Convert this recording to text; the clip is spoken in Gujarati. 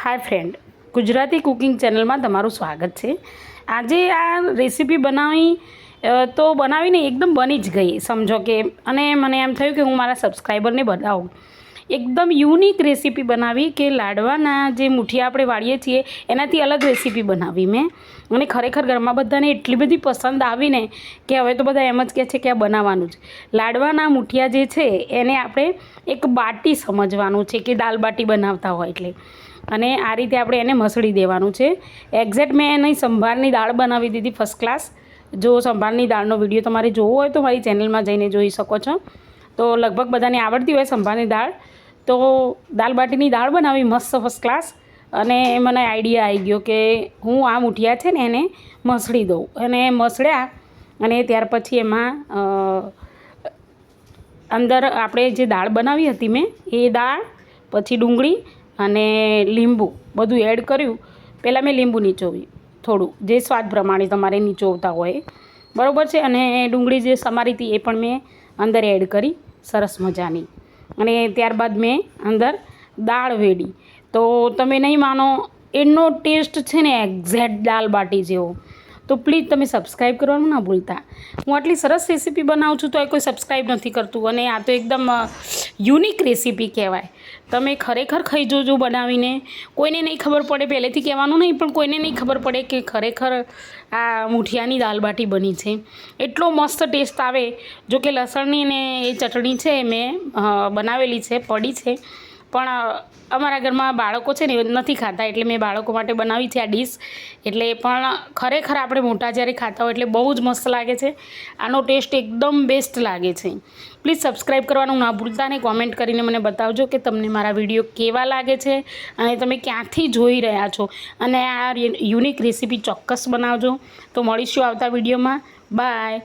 Hi friend, Gujarati cooking channel में तमारू स्वागत है। आज आ रेसिपी बनावी तो बनावीने एकदम बनी ज गई समझो के अने मने एम थयुं के हूँ मारा सब्सक्राइबर ने बताऊँ। एकदम यूनिक रेसिपी बनावी के लाडवाना जे मुठिया आपणे वाळीए छीए एनाथी अलग रेसिपी बनावी मैं अने खरेखर घरमां बधाने एटली बधी पसंद आवी ने के हवे तो बधा एम ज कहे छे के आ बनावानुं ज। लाडवाना मुठिया जे छे एने आपणे एक बाटी समजवानुं छे के दाल बाटी बनावता होय एटले अने आ रीते आपणे एने मसळी देवानुं छे। एक्जेक्ट मैं एनी संभारनी दाळ बनावी दीधी फर्स्ट क्लास। जो संभारनी दाळनो विडियो तमारे जोवो होय तो मारी चेनलमां जईने जोई शको छो। तो लगभग बधाने आवडती होय संभारनी दाळ। तो दाल बाटीनी दाळ बनावी मस्त फर्स्ट क्लास अने मने आइडिया आई गयो के हूँ आ मुठिया छे ने एने मसळी दऊँ अने मसळ्या अने त्यार पछी एमां अंदर आपणे जे दाळ बनावी हती मैं ए दाळ पछी डुंगળી अने લીંબુ બધું એડ કર્યું। પહેલાં મેં લીંબુ નીચોવ્યું થોડું, જે સ્વાદ પ્રમાણે તમારે નીચોવતા હોય બરાબર છે। અને ડુંગળી જે સમારી હતી એ પણ મેં અંદર એડ કરી સરસ મજાની અને ત્યારબાદ મેં અંદર દાળ વેડી। તો તમે નહીં માનો એનો ટેસ્ટ છે ને એક્ઝેક્ટ દાલ બાટી જેવો। તો પ્લીઝ તમે સબસ્ક્રાઈબ કરવાનું ના ભૂલતા। હું આટલી સરસ રેસીપી બનાવું છું તો એ કોઈ સબસ્ક્રાઈબ નથી કરતું અને આ તો એકદમ યુનિક રેસીપી કહેવાય। તમે ખરેખર ખાઈ જોજો બનાવીને। કોઈને નહીં ખબર પડે, પહેલેથી કહેવાનું નહીં પણ કોઈને નહીં ખબર પડે કે ખરેખર આ મુઠિયાની દાલ બાટી બની છે। એટલો મસ્ત ટેસ્ટ આવે। જો કે લસણની ને એ ચટણી છે મેં બનાવેલી છે, પડી છે, પણ અમારા ઘરમાં બાળકો છે ને નથી ખાતા એટલે મેં બાળકો માટે બનાવી છે આ ડીશ। એટલે પણ ખરેખર આપણે મોટા જ્યારે ખાતા હોય એટલે બહુ જ મસ્ત લાગે છે। આનો ટેસ્ટ એકદમ બેસ્ટ લાગે છે। પ્લીઝ સબસ્ક્રાઈબ કરવાનું ના ભૂલતા અને કોમેન્ટ કરીને મને બતાવજો કે તમને મારા વિડીયો કેવા લાગે છે અને તમે ક્યાંથી જોઈ રહ્યા છો અને આ યુનિક રેસીપી ચોક્કસ બનાવજો। તો મળીશું આવતા વિડીયોમાં। બાય।